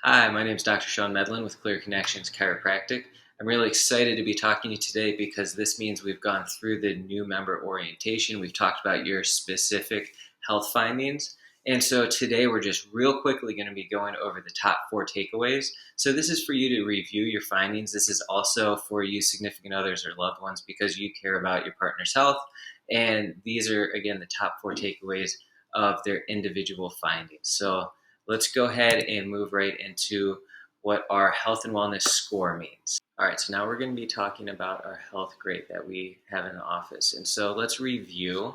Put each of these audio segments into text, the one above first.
Hi, my name is Dr. Sean Medlin with Clear Connections Chiropractic. I'm really excited to be talking to you today because this means we've gone through the new member orientation. We've talked about your specific health findings. And so today we're just real quickly going to be going over the top 4 takeaways. So this is for you to review your findings. This is also for you significant others or loved ones because you care about your partner's health. And these are, again, the top 4 takeaways of their individual findings. So let's go ahead and move right into what our health and wellness score means. All right, so now we're going to be talking about our health grade that we have in the office. And so let's review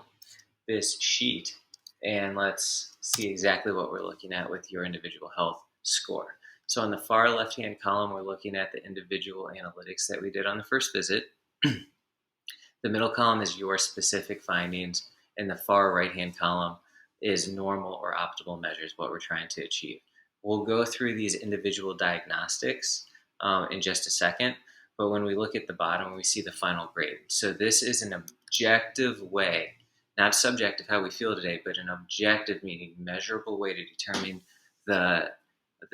this sheet and let's see exactly what we're looking at with your individual health score. So on the far left-hand column, we're looking at the individual analytics that we did on the first visit. The middle column is your specific findings, and the far right-hand column is normal or optimal measures, what we're trying to achieve. We'll go through these individual diagnostics in just a second, but when we look at the bottom, we see the final grade. So this is an objective way, not subjective how we feel today, but an objective, meaning measurable way to determine the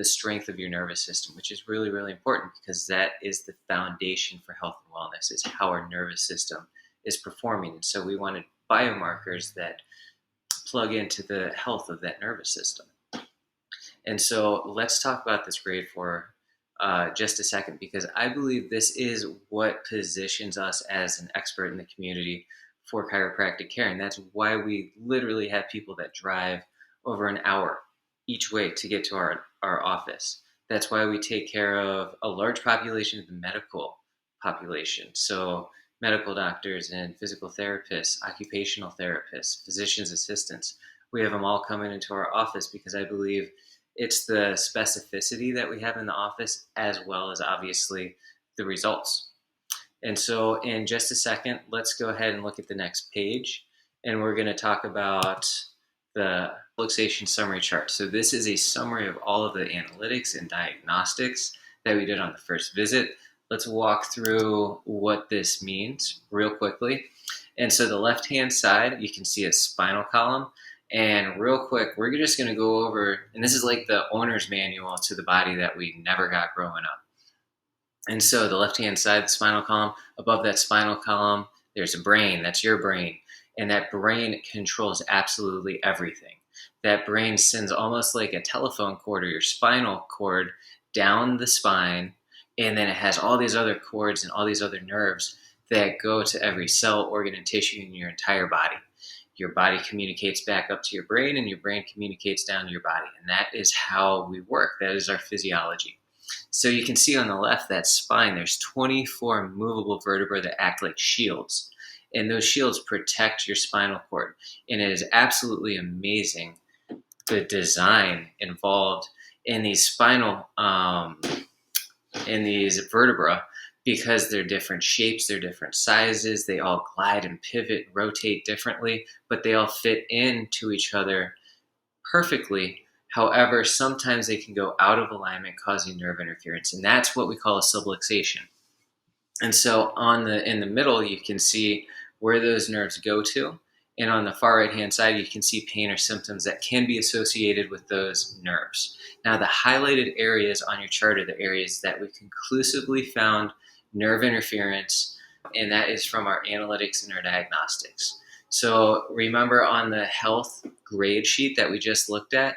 strength of your nervous system, which is really, really important because that is the foundation for health and wellness, is how our nervous system is performing. And so we wanted biomarkers that plug into the health of that nervous system. And so let's talk about this grade for just a second, because I believe this is what positions us as an expert in the community for chiropractic care. And that's why we literally have people that drive over an hour each way to get to our office. That's why we take care of a large population of the medical population. So medical doctors and physical therapists, occupational therapists, physician's assistants. We have them all coming into our office because I believe it's the specificity that we have in the office as well as obviously the results. And so in just a second, let's go ahead and look at the next page. And we're going to talk about the luxation summary chart. So this is a summary of all of the analytics and diagnostics that we did on the first visit. Let's walk through what this means real quickly. And so the left-hand side, you can see a spinal column. And real quick, we're just going to go over, and this is like the owner's manual to the body that we never got growing up. And so the left-hand side, the spinal column, above that spinal column, there's a brain. That's your brain. And that brain controls absolutely everything. That brain sends almost like a telephone cord or your spinal cord down the spine, and then it has all these other cords and all these other nerves that go to every cell, organ, and tissue in your entire body. Your body communicates back up to your brain, and your brain communicates down to your body. And that is how we work. That is our physiology. So you can see on the left, that spine, there's 24 movable vertebrae that act like shields. And those shields protect your spinal cord. And it is absolutely amazing the design involved in these in these vertebrae, because they're different shapes, they're different sizes, they all glide and pivot, rotate differently, but they all fit into each other perfectly. However, sometimes they can go out of alignment, causing nerve interference, and that's what we call a subluxation. And so in the middle, you can see where those nerves go to, and on the far right-hand side, you can see pain or symptoms that can be associated with those nerves. Now, the highlighted areas on your chart are the areas that we conclusively found nerve interference, and that is from our analytics and our diagnostics. So remember, on the health grade sheet that we just looked at,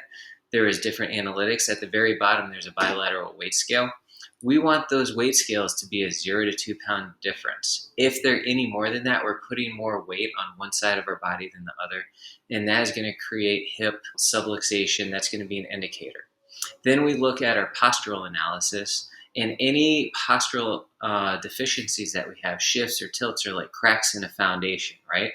there is different analytics. At the very bottom, there's a bilateral weight scale. We want those weight scales to be a 0 to 2 pound difference. If they're any more than that, we're putting more weight on one side of our body than the other, and that is going to create hip subluxation. That's going to be an indicator. Then we look at our postural analysis, and any postural deficiencies that we have, shifts or tilts, are like cracks in a foundation, right?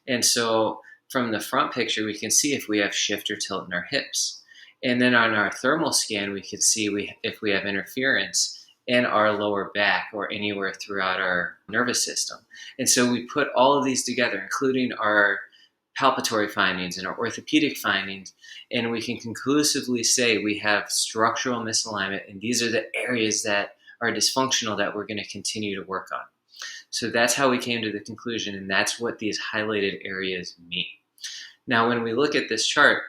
And so from the front picture, we can see if we have shift or tilt in our hips. And then on our thermal scan, we can see if we have interference in our lower back or anywhere throughout our nervous system. And so we put all of these together, including our palpatory findings and our orthopedic findings, and we can conclusively say we have structural misalignment, and these are the areas that are dysfunctional that we're going to continue to work on. So that's how we came to the conclusion, and that's what these highlighted areas mean. Now, when we look at this chart,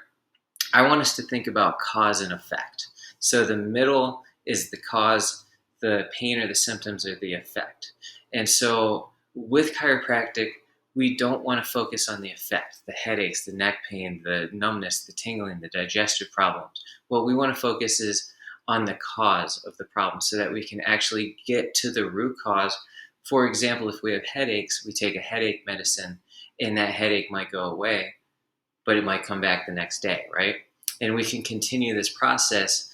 I want us to think about cause and effect. So the middle is the cause, the pain or the symptoms are the effect. And so with chiropractic, we don't want to focus on the effect, the headaches, the neck pain, the numbness, the tingling, the digestive problems. What we want to focus is on the cause of the problem so that we can actually get to the root cause. For example, if we have headaches, we take a headache medicine and that headache might go away, but it might come back the next day, right? And we can continue this process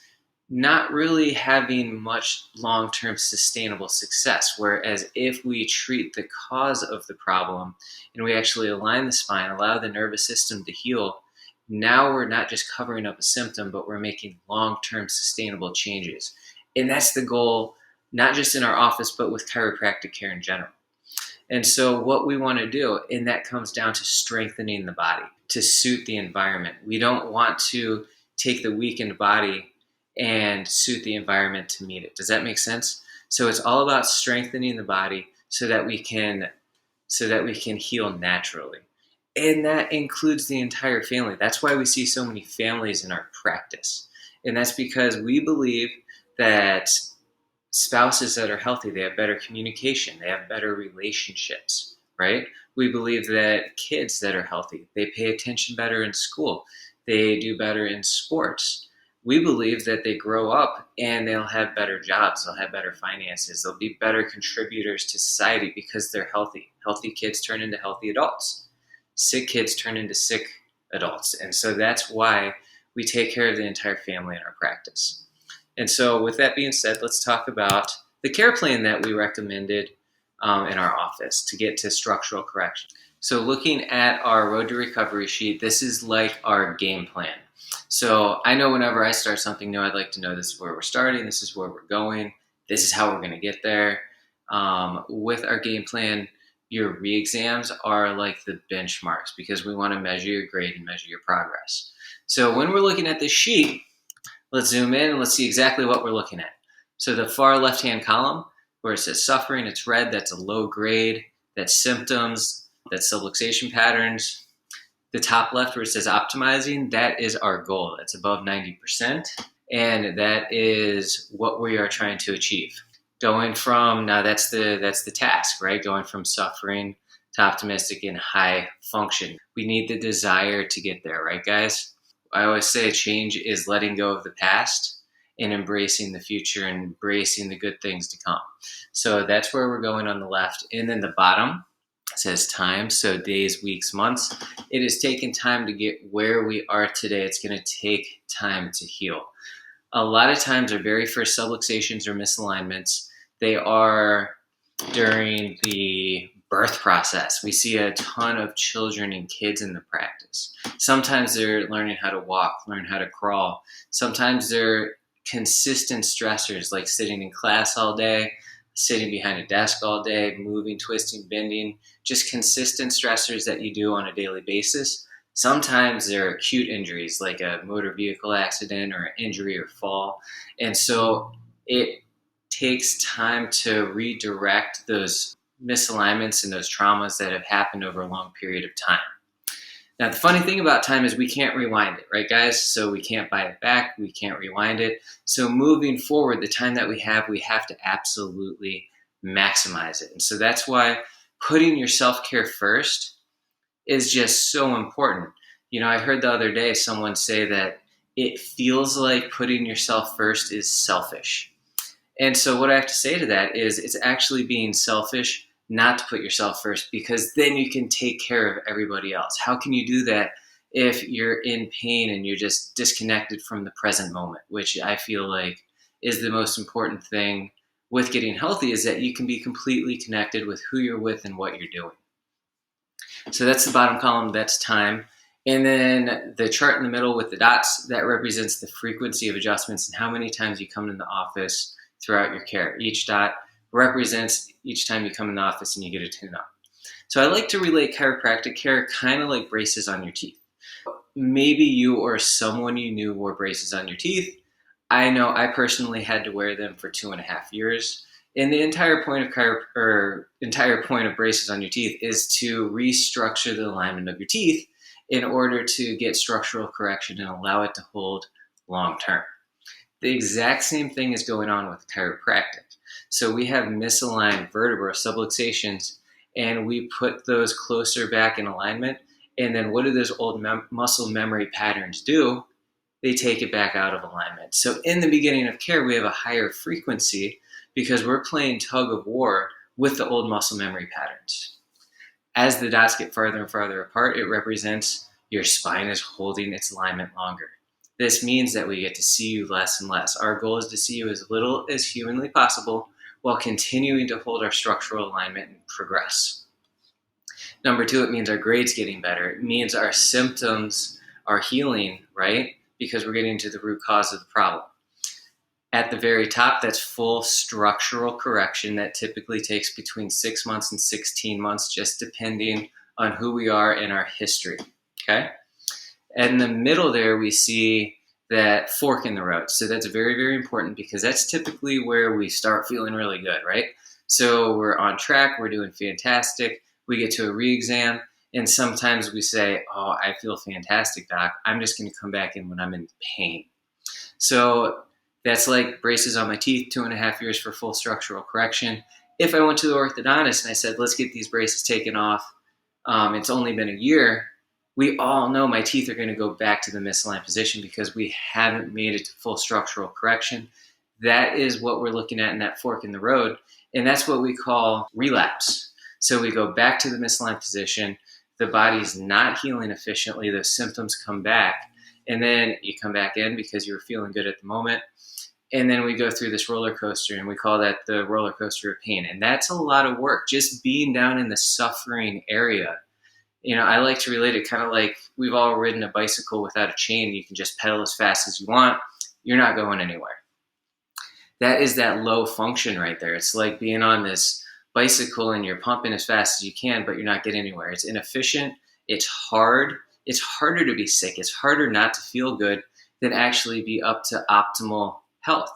not really having much long-term sustainable success. Whereas if we treat the cause of the problem and we actually align the spine, allow the nervous system to heal, now we're not just covering up a symptom, but we're making long-term sustainable changes. And that's the goal, not just in our office, but with chiropractic care in general. And so what we want to do, and that comes down to strengthening the body to suit the environment. We don't want to take the weakened body and suit the environment to meet it. Does that make sense? So it's all about strengthening the body so that we can heal naturally. And that includes the entire family. That's why we see so many families in our practice. And that's because we believe that spouses that are healthy, they have better communication, they have better relationships, right? We believe that kids that are healthy, they pay attention better in school, they do better in sports. We believe that they grow up and they'll have better jobs, they'll have better finances, they'll be better contributors to society because they're healthy. Healthy kids turn into healthy adults. Sick kids turn into sick adults. And so that's why we take care of the entire family in our practice. And so with that being said, let's talk about the care plan that we recommended in our office to get to structural correction. So looking at our Road to Recovery sheet, this is like our game plan. So I know whenever I start something new, I'd like to know this is where we're starting, this is where we're going, this is how we're going to get there. With our game plan, your re-exams are like the benchmarks because we want to measure your grade and measure your progress. So when we're looking at this sheet, let's zoom in and let's see exactly what we're looking at. So the far left-hand column where it says suffering, it's red, that's a low grade, that's symptoms, that's subluxation patterns. The top left where it says optimizing, that is our goal. That's above 90%. And that is what we are trying to achieve. Going from, now that's the task, right? Going from suffering to optimistic and high function. We need the desire to get there, right guys? I always say change is letting go of the past and embracing the future and embracing the good things to come. So that's where we're going on the left. And then the bottom says time, so days, weeks, months. It has taken time to get where we are today. It's going to take time to heal. A lot of times our very first subluxations or misalignments, they are during the birth process. We see a ton of children and kids in the practice. Sometimes they're learning how to walk, learn how to crawl. Sometimes they're consistent stressors like sitting in class all day, sitting behind a desk all day, moving, twisting, bending, just consistent stressors that you do on a daily basis. Sometimes there are acute injuries like a motor vehicle accident or an injury or fall. And so it takes time to redirect those misalignments and those traumas that have happened over a long period of time. Now, the funny thing about time is we can't rewind it, right, guys? So we can't buy it back. We can't rewind it. So moving forward, the time that we have to absolutely maximize it. And so that's why putting your self-care first is just so important. You know, I heard the other day someone say that it feels like putting yourself first is selfish. And so what I have to say to that is it's actually being selfish not to put yourself first, because then you can take care of everybody else. How can you do that if you're in pain and you're just disconnected from the present moment, which I feel like is the most important thing with getting healthy, is that you can be completely connected with who you're with and what you're doing. So that's the bottom column, that's time. And then the chart in the middle with the dots, that represents the frequency of adjustments and how many times you come in the office throughout your care. Each dot represents each time you come in the office and you get a tune-up. So I like to relate chiropractic care kind of like braces on your teeth. Maybe you or someone you knew wore braces on your teeth. I know I personally had to wear them for 2.5 years. And the entire point of braces on your teeth is to restructure the alignment of your teeth in order to get structural correction and allow it to hold long term. The exact same thing is going on with chiropractic. So we have misaligned vertebrae subluxations, and we put those closer back in alignment. And then what do those old muscle memory patterns do? They take it back out of alignment. So in the beginning of care, we have a higher frequency because we're playing tug of war with the old muscle memory patterns. As the dots get farther and farther apart, it represents your spine is holding its alignment longer. This means that we get to see you less and less. Our goal is to see you as little as humanly possible while continuing to hold our structural alignment and progress. Number two, it means our grade's getting better. It means our symptoms are healing, right? Because we're getting to the root cause of the problem. At the very top, that's full structural correction that typically takes between 6 months and 16 months, just depending on who we are and our history, okay? And in the middle there, we see that fork in the road. So that's very, very important because that's typically where we start feeling really good, right? So we're on track, we're doing fantastic. We get to a re-exam, and sometimes we say, oh, I feel fantastic, doc. I'm just going to come back in when I'm in pain. So that's like braces on my teeth, 2.5 years for full structural correction. If I went to the orthodontist and I said, let's get these braces taken off, it's only been a year, we all know my teeth are going to go back to the misaligned position because we haven't made it to full structural correction. That is what we're looking at in that fork in the road, and that's what we call relapse. So we go back to the misaligned position, the body's not healing efficiently, those symptoms come back, and then you come back in because you were feeling good at the moment, and then we go through this roller coaster, and we call that the roller coaster of pain. And that's a lot of work, just being down in the suffering area. You know, I like to relate it kind of like we've all ridden a bicycle without a chain. You can just pedal as fast as you want. You're not going anywhere. That is that low function right there. It's like being on this bicycle and you're pumping as fast as you can, but you're not getting anywhere. It's inefficient. It's hard. It's harder to be sick. It's harder not to feel good than actually be up to optimal health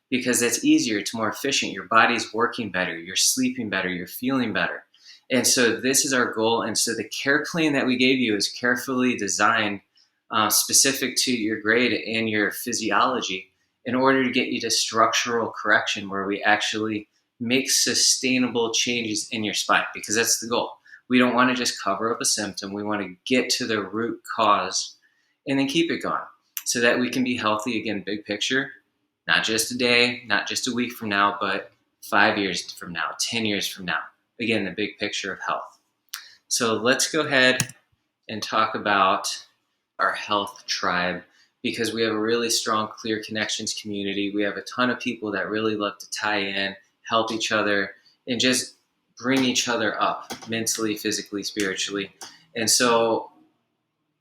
because that's easier. It's more efficient. Your body's working better. You're sleeping better. You're feeling better. And so this is our goal. And so the care plan that we gave you is carefully designed specific to your grade and your physiology in order to get you to structural correction where we actually make sustainable changes in your spine because that's the goal. We don't want to just cover up a symptom. We want to get to the root cause and then keep it going so that we can be healthy, again, big picture, not just a day, not just a week from now, but 5 years from now, 10 years from now. Again, the big picture of health. So let's go ahead and talk about our health tribe because we have a really strong Clear Connections community. We have a ton of people that really love to tie in, help each other, and just bring each other up mentally, physically, spiritually. And so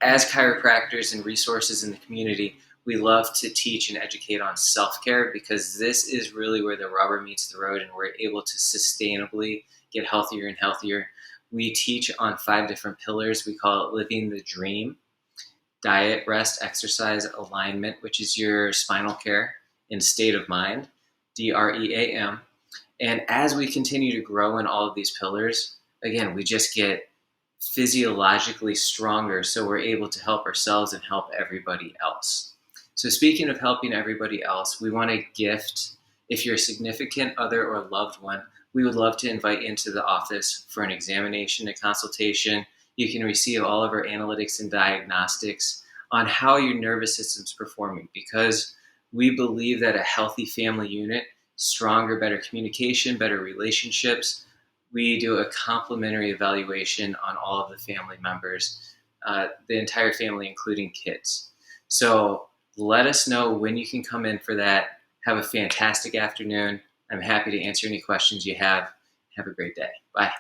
as chiropractors and resources in the community, we love to teach and educate on self-care because this is really where the rubber meets the road and we're able to sustainably get healthier and healthier. We teach on 5 different pillars. We call it living the dream: diet, rest, exercise, alignment, which is your spinal care, and state of mind, DREAM. And as we continue to grow in all of these pillars, again, we just get physiologically stronger so we're able to help ourselves and help everybody else. So speaking of helping everybody else, we want to gift, if you're a significant other or loved one, we would love to invite into the office for an examination, a consultation. You can receive all of our analytics and diagnostics on how your nervous system's performing because we believe that a healthy family unit, stronger, better communication, better relationships. We do a complimentary evaluation on all of the family members, the entire family, including kids. So let us know when you can come in for that. Have a fantastic afternoon. I'm happy to answer any questions you have. Have a great day. Bye.